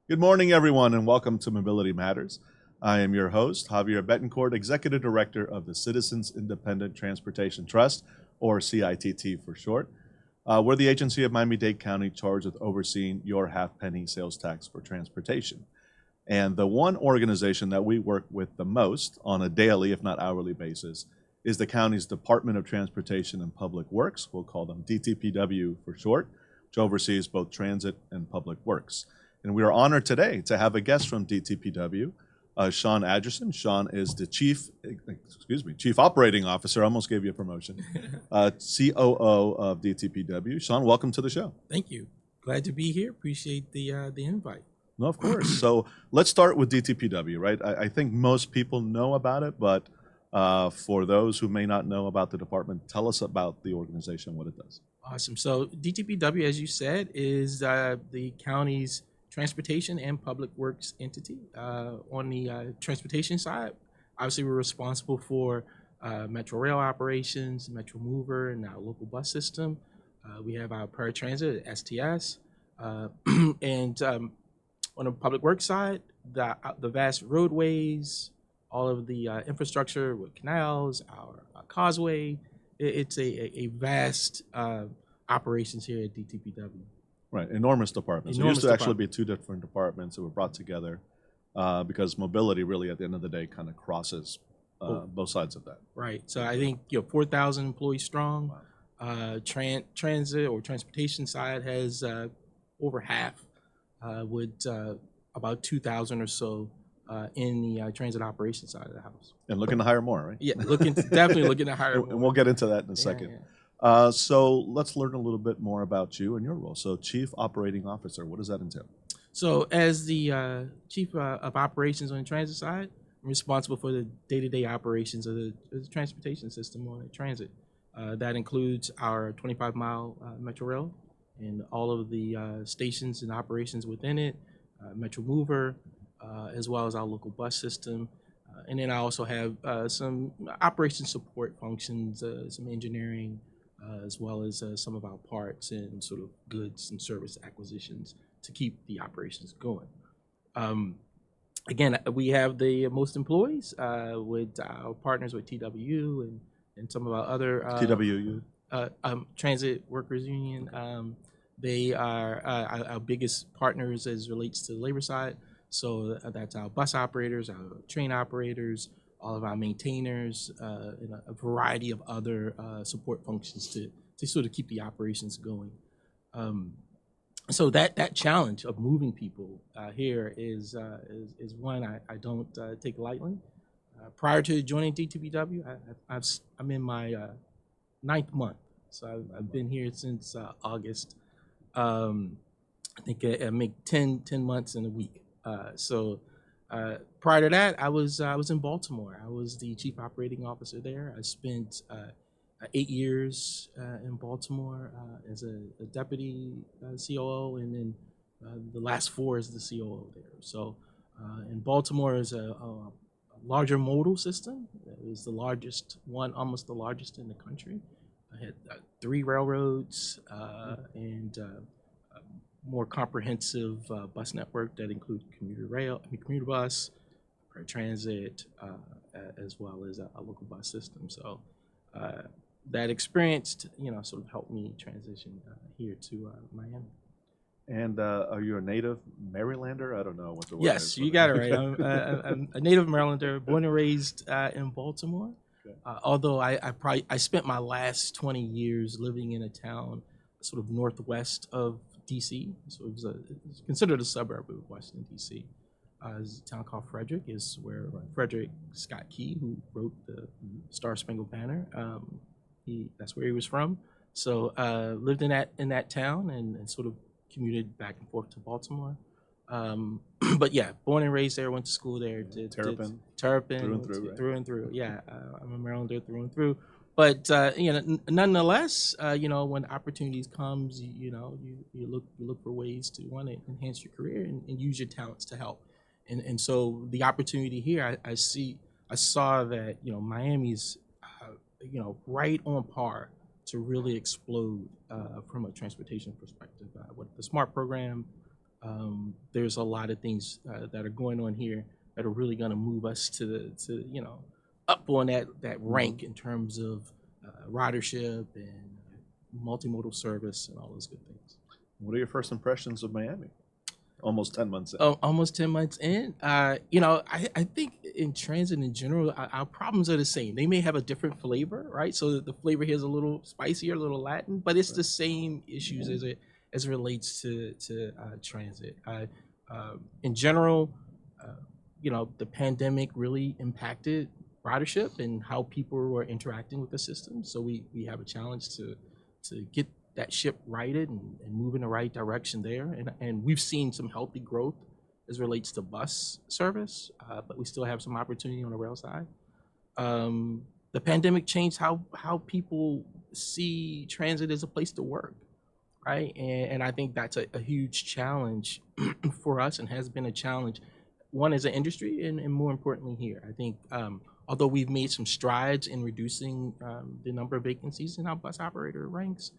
Good morning, everyone, and welcome to Mobility Matters. I am your host, Javier Betancourt, Executive Director of the Citizens Independent Transportation Trust, or CITT for short. We're the agency of Miami-Dade County charged with overseeing your half-penny sales tax for transportation. And the one organization that we work with the most on a daily, if not hourly basis, is the county's Department of Transportation and Public Works. We'll call them DTPW for short, which oversees both transit and public works. And we are honored today to have a guest from DTPW, Sean Adgerson. Sean is the Chief Operating Officer, I almost gave you a promotion, COO of DTPW. Sean, welcome to the show. Thank you. Glad to be here. Appreciate the invite. No, of course. So let's start with DTPW, right? I think most people know about it, but for those who may not know about the department, tell us about the organization, what it does. Awesome. So DTPW, as you said, is the county's transportation and public works entity. On the transportation side, obviously we're responsible for Metro Rail operations, Metro Mover, and our local bus system. We have our paratransit, STS, and on the public works side, the vast roadways, all of the infrastructure with canals, our causeway. It's a vast operations here at DTPW. Right, enormous departments. It used to actually be two different departments that were brought together because mobility really at the end of the day kind of crosses both sides of that. Right, so I think 4,000 employees strong. Wow. Transit or transportation side has over half, with about 2,000 or so in the transit operations side of the house. And looking to hire more, right? Yeah, definitely looking to hire more. And we'll get into that in a second. Yeah. So let's learn a little bit more about you and your role. So Chief Operating Officer, what does that entail? So as the Chief of Operations on the transit side, I'm responsible for the day-to-day operations of the transportation system on the transit. That includes our 25-mile Metro Rail and all of the stations and operations within it, Metro Mover, as well as our local bus system. And then I also have some operation support functions, some engineering, as well as some of our parts and sort of goods and service acquisitions to keep the operations going. Again, we have the most employees with our partners with TWU and some of our other TWU? Transit Workers Union. They are our biggest partners as relates to the labor side. So that's our bus operators, our train operators, all of our maintainers, and a variety of other support functions to sort of keep the operations going. So that challenge of moving people here is one I don't take lightly. Prior to joining DTPW, I'm in my 9th month, so I've been here since August. I think I make 10 months in a week. Prior to that, I was in Baltimore. I was the Chief Operating Officer there. I spent 8 years in Baltimore as a deputy COO, and then the last 4 as the COO there. So in Baltimore is a larger modal system. It was the largest one, almost the largest in the country. I had 3 railroads and more comprehensive bus network that include commuter bus, paratransit, as well as a local bus system. So that experience, sort of helped me transition here to Miami. And are you a native Marylander? I don't know what the word is. Yes, you got it right. I'm a native Marylander, born and raised in Baltimore. Okay. Although I spent my last 20 years living in a town sort of northwest of DC, so it's considered a suburb of Washington DC. It's a town called Frederick, is where Frederick Scott Key, who wrote the Star Spangled Banner, that's where he was from. So lived in that town and sort of commuted back and forth to Baltimore. But yeah, born and raised there, went to school there. Terrapin through and through. Yeah, I'm a Marylander through and through. But nonetheless, when opportunities comes, you look for ways to want to enhance your career and use your talents to help. And so the opportunity here, I saw that Miami's right on par to really explode from a transportation perspective. With the SMART program, there's a lot of things that are going on here that are really going to move us to up on that rank in terms of ridership and multimodal service and all those good things. What are your first impressions of Miami? Almost 10 months in. Almost 10 months in. I think in transit in general, our problems are the same. They may have a different flavor, right? So the flavor here is a little spicier, a little Latin, but it's the same issues as it relates to transit. In general, the pandemic really impacted ridership and how people were interacting with the system. So we have a challenge to get that ship righted and move in the right direction there. And we've seen some healthy growth as relates to bus service, but we still have some opportunity on the rail side. The pandemic changed how people see transit as a place to work, right? And I think that's a huge challenge for us and has been a challenge, one as an industry and more importantly here. I think although we've made some strides in reducing the number of vacancies in our bus operator ranks,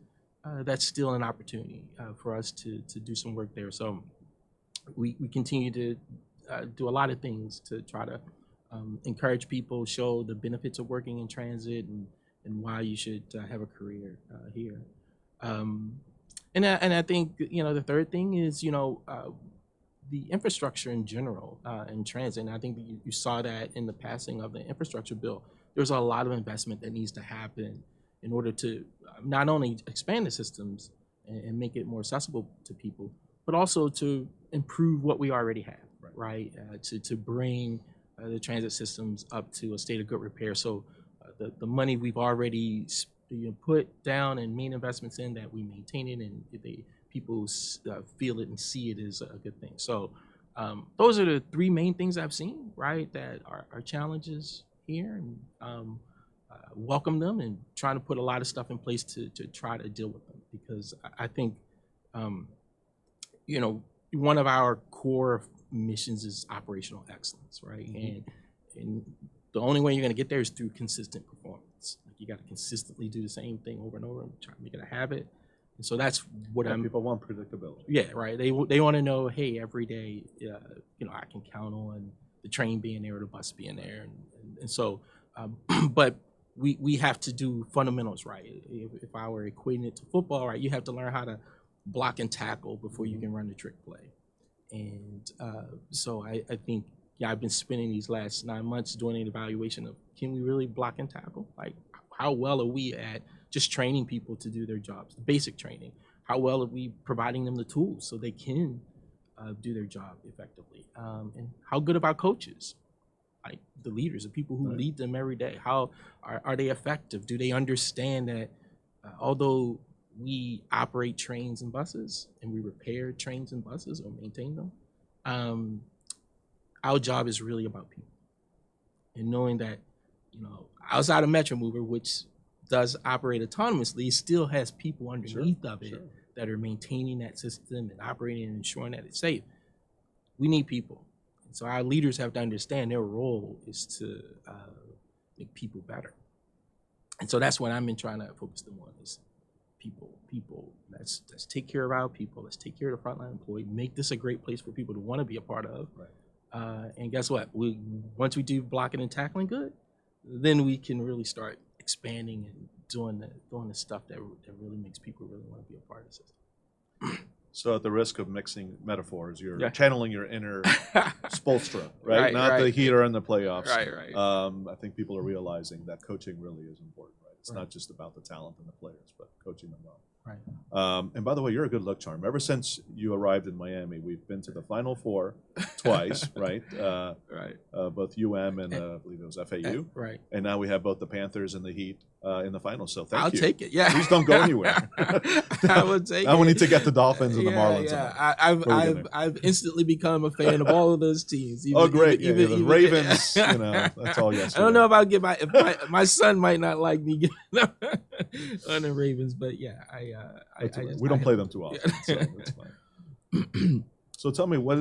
that's still an opportunity for us to do some work there. So we continue to do a lot of things to try to encourage people, show the benefits of working in transit and why you should have a career here. And I think, the third thing is, the infrastructure in general in transit. And I think that you saw that in the passing of the infrastructure bill. There's a lot of investment that needs to happen in order to not only expand the systems and make it more accessible to people, but also to improve what we already have, right? To bring the transit systems up to a state of good repair. So the money we've already put down and main investments in, that we maintain it and people feel it and see it is a good thing. So those are the three main things I've seen, right, that are challenges here. And welcome them and trying to put a lot of stuff in place to try to deal with them, because I think one of our core missions is operational excellence, right? And the only way you're going to get there is through consistent performance. Like, you got to consistently do the same thing over and over and try to make it a habit. And so that's what people want predictability. Yeah, right. They want to know, hey, every day, I can count on the train being there or the bus being there, and so, but we have to do fundamentals right. If I were equating it to football, right, you have to learn how to block and tackle before you can run the trick play. And so I think, I've been spending these last 9 months doing an evaluation of, can we really block and tackle? Like, how well are we at just training people to do their jobs, the basic training? How well are we providing them the tools so they can do their job effectively? And how good of our coaches, like the leaders, the people who lead them every day, how are they effective? Do they understand that although we operate trains and buses and we repair trains and buses or maintain them, our job is really about people. And knowing that, outside of Metro Mover, which does operate autonomously, it still has people underneath of it that are maintaining that system and operating and ensuring that it's safe. We need people. And so our leaders have to understand their role is to make people better. And so that's what I've been trying to focus them on, is people. Let's take care of our people. Let's take care of the frontline employee. Make this a great place for people to want to be a part of. Right. And guess what? Once we do blocking and tackling good, then we can really start expanding and doing the stuff that really makes people really want to be a part of the system. So, at the risk of mixing metaphors, you're channeling your inner Spoelstra, right? Not the Heater and the playoffs. Right. I think people are realizing that coaching really is important, right? It's not just about the talent and the players, but coaching them well. Right. And by the way, you're a good luck charm. Ever since you arrived in Miami, we've been to the Final Four twice, right? Both UM and I believe it was FAU. Right. And now we have both the Panthers and the Heat in the finals. So thank you. I'll take it. Yeah. Please don't go anywhere. I would take it. Now we need to get the Dolphins and the Marlins. Yeah. I've instantly become a fan of all of those teams. Great. Even the Ravens. That's all yesterday. I don't know if I'll get my son might not like me on the Ravens, but yeah, we don't play them too often, so that's fine. So tell me, what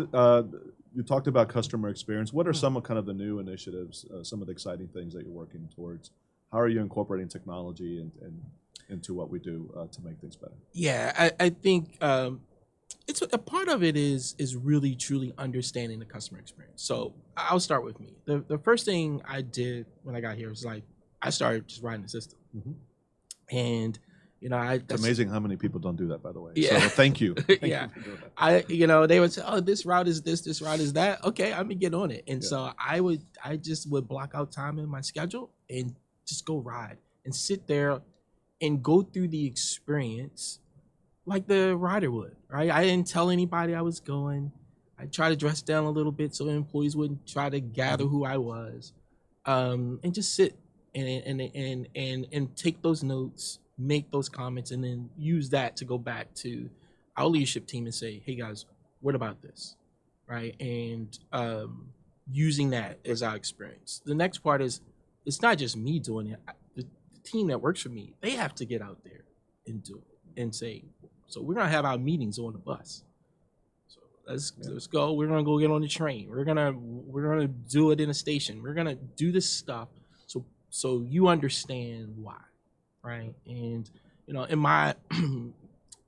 you talked about customer experience. What are some of kind of the new initiatives, some of the exciting things that you're working towards? How are you incorporating technology and into what we do to make things better? Yeah, I think It's a part of it is really truly understanding the customer experience. So I'll start with me. The first thing I did when I got here was like I started just writing the system, and It's amazing how many people don't do that, by the way. Yeah. So thank you. Thank Yeah. you for doing that. They would say, oh, this route is this route is that. Okay, I'm gonna get on it. And Yeah. so I just would block out time in my schedule and just go ride and sit there and go through the experience like the rider would, right? I didn't tell anybody I was going. I tried to dress down a little bit so employees wouldn't try to gather who I was, and just sit and take those notes, make those comments, and then use that to go back to our leadership team and say, "Hey guys, what about this?" Right? And using that as our experience. The next part is it's not just me doing it. The team that works for me, they have to get out there and do it and say, so we're gonna have our meetings on the bus. So let's go. We're gonna go get on the train. We're gonna do it in a station. We're gonna do this stuff so you understand why, right? And in my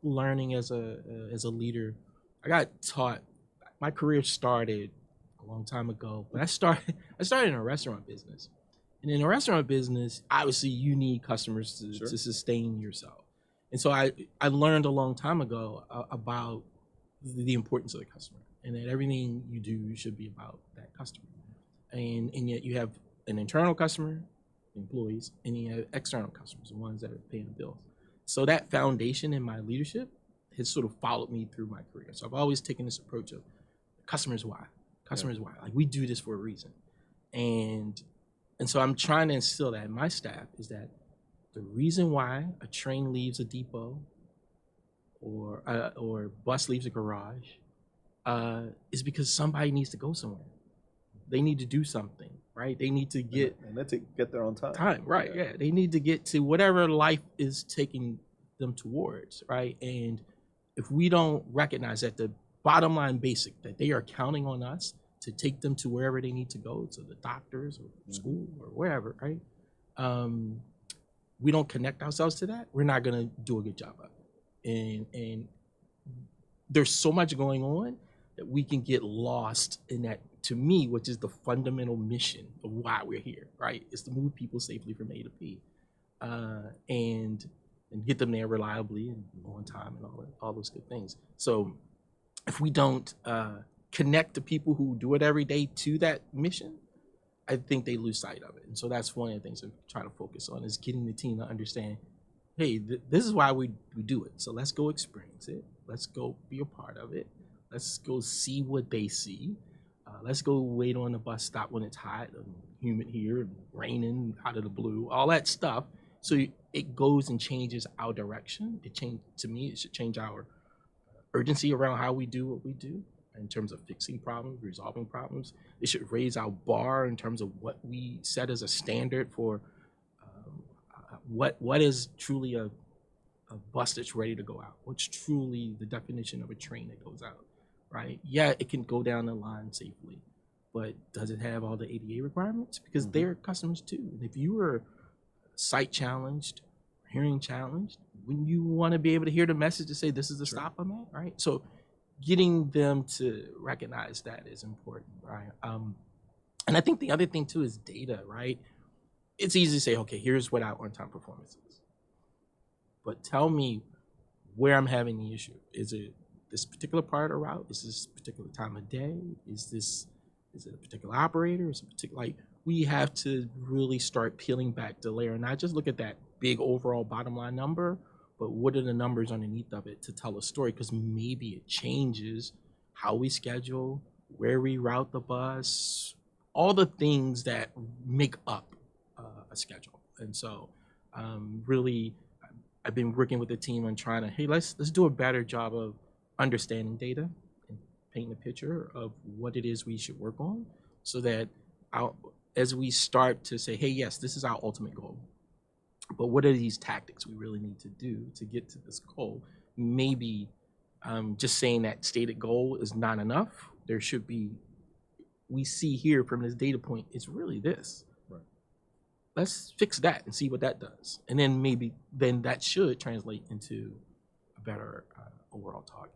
learning as a leader, I got taught. My career started a long time ago, but I started in a restaurant business, and in a restaurant business, obviously you need customers to sustain yourself. And so I learned a long time ago about the importance of the customer, and that everything you do should be about that customer. And yet you have an internal customer, employees, and you have external customers, the ones that are paying the bills. So that foundation in my leadership has sort of followed me through my career. So I've always taken this approach of customers why, customers why. Like we do this for a reason, and so I'm trying to instill that in my staff is that the reason why a train leaves a depot or a bus leaves a garage is because somebody needs to go somewhere. They need to do something, right? They need to get and that's to get there on time. Right? Yeah. They need to get to whatever life is taking them towards, right? And if we don't recognize that the bottom line basic that they are counting on us to take them to wherever they need to go, to the doctors or school or wherever, right? We don't connect ourselves to that, we're not gonna do a good job of it. And there's so much going on that we can get lost in that, to me, which is the fundamental mission of why we're here, right? It's to move people safely from A to B, and get them there reliably and on time and all those good things. So if we don't connect the people who do it every day to that mission, I think they lose sight of it. And so that's one of the things I'm trying to focus on is getting the team to understand, hey, this is why we do it. So let's go experience it. Let's go be a part of it. Let's go see what they see. Let's go wait on the bus stop when it's hot and humid here and raining out of the blue, all that stuff. So it goes and changes our direction. To me, it should change our urgency around how we do what we do in terms of fixing problems, resolving problems. It should raise our bar in terms of what we set as a standard for what is truly a bus that's ready to go out. What's truly the definition of a train that goes out, right? Yeah, it can go down the line safely, but does it have all the ADA requirements? Because they're customers too. And if you are sight challenged, hearing challenged, when you want to be able to hear the message to say this is the stop I'm at, right? So getting them to recognize that is important, right? And I think the other thing too is data, right? It's easy to say, okay, here's what our on-time performance is, but tell me where I'm having the issue. Is it this particular part of the route? Is this particular time of day? Is it a particular operator? Is it particular, like, we have to really start peeling back the layer and not just look at that big overall bottom line number, but what are the numbers underneath of it to tell a story? Because maybe it changes how we schedule, where we route the bus, all the things that make up a schedule. And so really, I've been working with the team on trying to, hey, let's do a better job of understanding data and painting a picture of what it is we should work on, so that as we start to say, hey, yes, this is our ultimate goal, but what are these tactics we really need to do to get to this goal? Maybe just saying that stated goal is not enough. There should be, we see here from this data point, it's really this. Right. Let's fix that and see what that does. And then maybe then that should translate into a better overall target.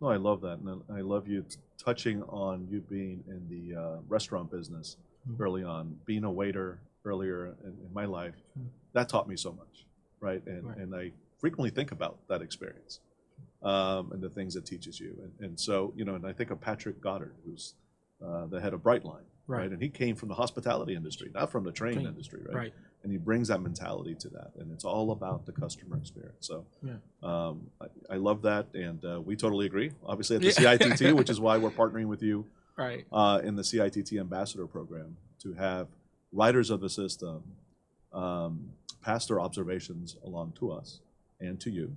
No, I love that, and I love you touching on you being in the restaurant business early on, being a waiter earlier in my life. That taught me so much, right? And I frequently think about that experience and the things it teaches you. And so, and I think of Patrick Goddard, who's the head of Brightline, right? And he came from the hospitality industry, not from the train industry, right? And he brings that mentality to that, and it's all about the customer experience. So I love that, and we totally agree. Obviously at the CITT, which is why we're partnering with you in the CITT Ambassador Program to have writers of the system pass their observations along to us and to you.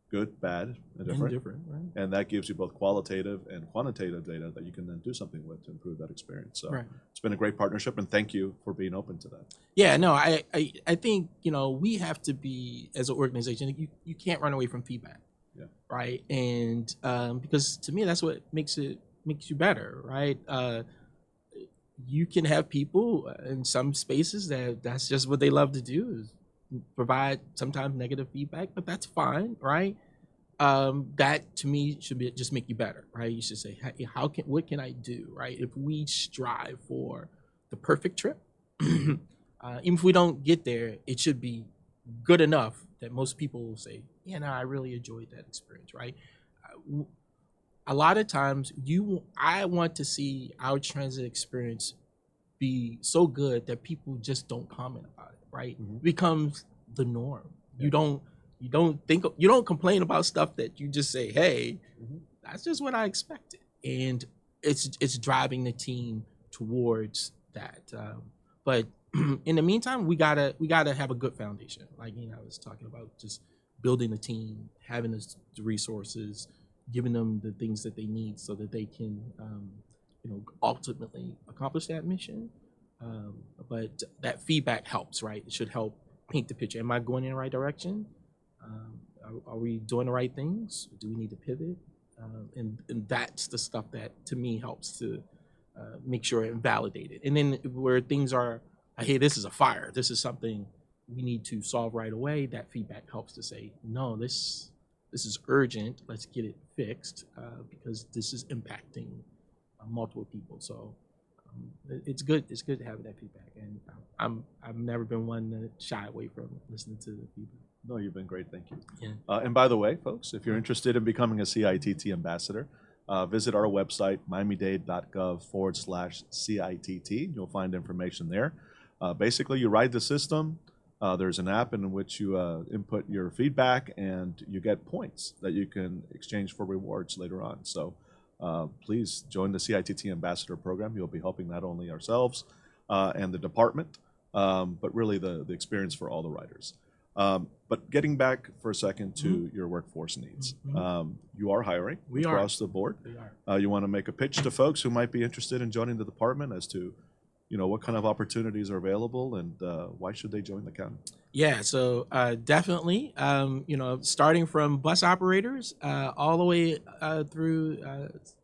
Good, bad, and different. And that gives you both qualitative and quantitative data that you can then do something with to improve that experience. So it's been a great partnership, and thank you for being open to that. Yeah, no, I think, we have to be, as an organization, you can't run away from feedback, right? And because to me, that's what makes you better, right? You can have people in some spaces that's just what they love to do, is provide sometimes negative feedback, but that's fine, right? That to me should just make you better, right? You should say, hey, what can I do, right? If we strive for the perfect trip, even if we don't get there, it should be good enough that most people will say, I really enjoyed that experience, right? A lot of times I want to see our transit experience be so good that people just don't comment about it, right? It becomes the norm. You don't complain about stuff that you just say, hey, that's just what I expected. And it's driving the team towards that. But in the meantime, we gotta have a good foundation. Like I was talking about, just building a team, having the resources, giving them the things that they need so that they can ultimately accomplish that mission. But that feedback helps, right? It should help paint the picture. Am I going in the right direction? Are we doing the right things? Do we need to pivot? And that's the stuff that to me helps to make sure and validate it. And then where things are, hey, this is a fire, this is something we need to solve right away, that feedback helps to say, no, this is urgent, let's get it fixed, because this is impacting multiple people. So it's good to have that feedback, and I've never been one to shy away from listening to the feedback. No, you've been great, thank you. And by the way, folks, if you're interested in becoming a CITT ambassador, visit our website, miamidade.gov/CITT. You'll find information there. Basically, you ride the system. There's an app in which you input your feedback, and you get points that you can exchange for rewards later on. So please join the CITT Ambassador Program. You'll be helping not only ourselves and the department, but really the experience for all the riders. But getting back for a second to your workforce needs. You are hiring across the board. We are. You want to make a pitch to folks who might be interested in joining the department as to what kind of opportunities are available, and why should they join the county? Yeah, so definitely, starting from bus operators all the way through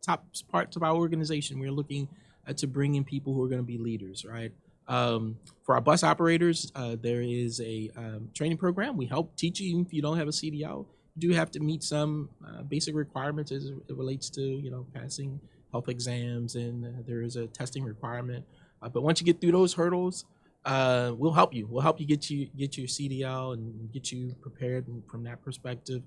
top parts of our organization, we're looking to bring in people who are going to be leaders, right? For our bus operators, there is a training program. We help teach you, even if you don't have a CDL. You do have to meet some basic requirements as it relates to passing health exams, and there is a testing requirement. But once you get through those hurdles, we'll help you. We'll help you get your CDL and get you prepared from that perspective.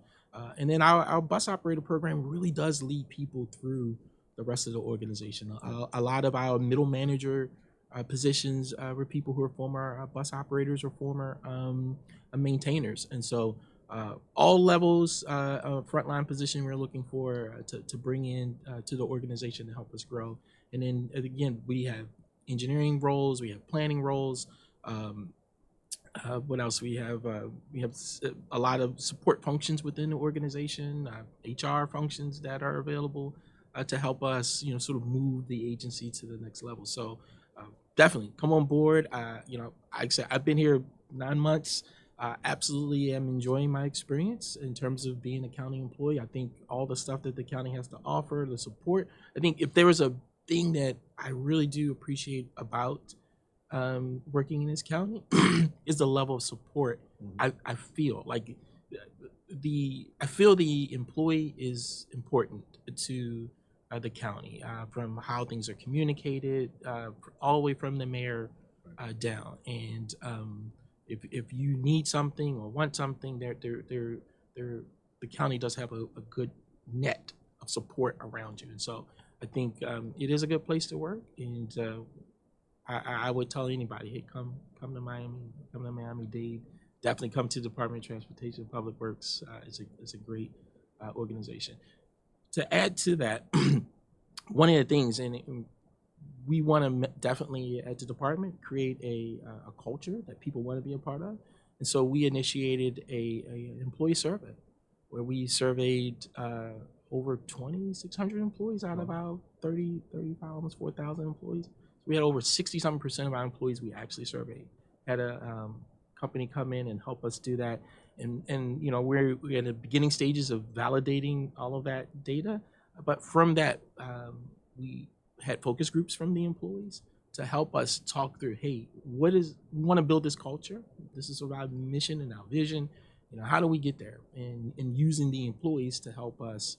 And then our bus operator program really does lead people through the rest of the organization. A lot of our middle manager positions were people who are former bus operators or former maintainers. And so all levels of frontline position we're looking for to bring in to the organization to help us grow. And then again, we have engineering roles, we have planning roles. What else? We have a lot of support functions within the organization, HR functions that are available to help us, sort of move the agency to the next level. So definitely come on board. Like I said, I've been here 9 months. Absolutely am enjoying my experience in terms of being a county employee. I think all the stuff that the county has to offer, the support. I think if there was a thing that I really do appreciate about working in this county is the level of support I feel. Like I feel the employee is important to the county, from how things are communicated, all the way from the mayor down. And if you need something or want something, the county does have a good net of support around you. And so I think it is a good place to work. And I would tell anybody, hey, come to Miami, come to Miami-Dade. Definitely come to the Department of Transportation. Public Works is a great organization. To add to that, one of the things, and we want to definitely at the department create a culture that people want to be a part of, and so we initiated a employee survey where we surveyed over 2,600 employees out of about 30, 35, almost 4,000 employees. So we had over 60-something% of our employees we actually surveyed. Had a company come in and help us do that, and you know, we're in the beginning stages of validating all of that data. But from that, we had focus groups from the employees to help us talk through, hey, we want to build this culture. This is about mission and our vision. You know, how do we get there? And using the employees to help us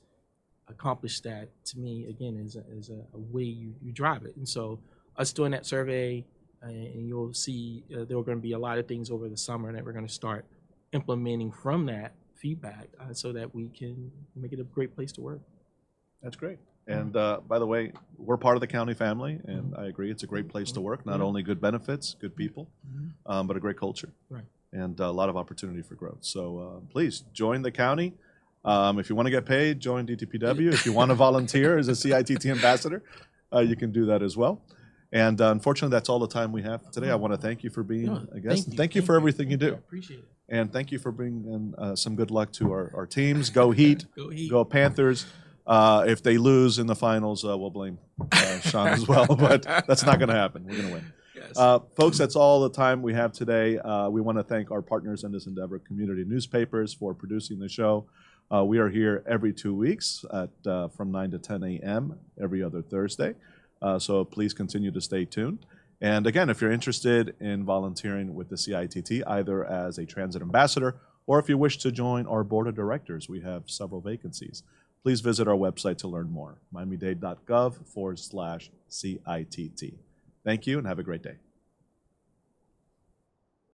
accomplish that, to me, again, is a way you drive it. And so us doing that survey, and you'll see there are going to be a lot of things over the summer that we're going to start implementing from that feedback, so that we can make it a great place to work. That's great. And by the way, we're part of the county family, and I agree, it's a great place to work. Not only good benefits, good people, but a great culture, Right. and a lot of opportunity for growth. So please join the county. If you want to get paid, join DTPW. If you want to volunteer as a CITT ambassador, you can do that as well. And unfortunately, that's all the time we have today. I want to thank you for being a guest. Thank you for everything you do. I appreciate it. And thank you for bringing some good luck to our teams. Go Heat. Go Heat. Go Panthers. If they lose in the finals, we'll blame Sean as well. But that's not going to happen. We're going to win. Yes. Folks, that's all the time we have today. We want to thank our partners in this endeavor, community newspapers, for producing the show. We are here every 2 weeks from 9 to 10 a.m. every other Thursday. So please continue to stay tuned. And again, if you're interested in volunteering with the CITT, either as a transit ambassador or if you wish to join our board of directors, we have several vacancies. Please visit our website to learn more, miamidade.gov/CITT. Thank you and have a great day.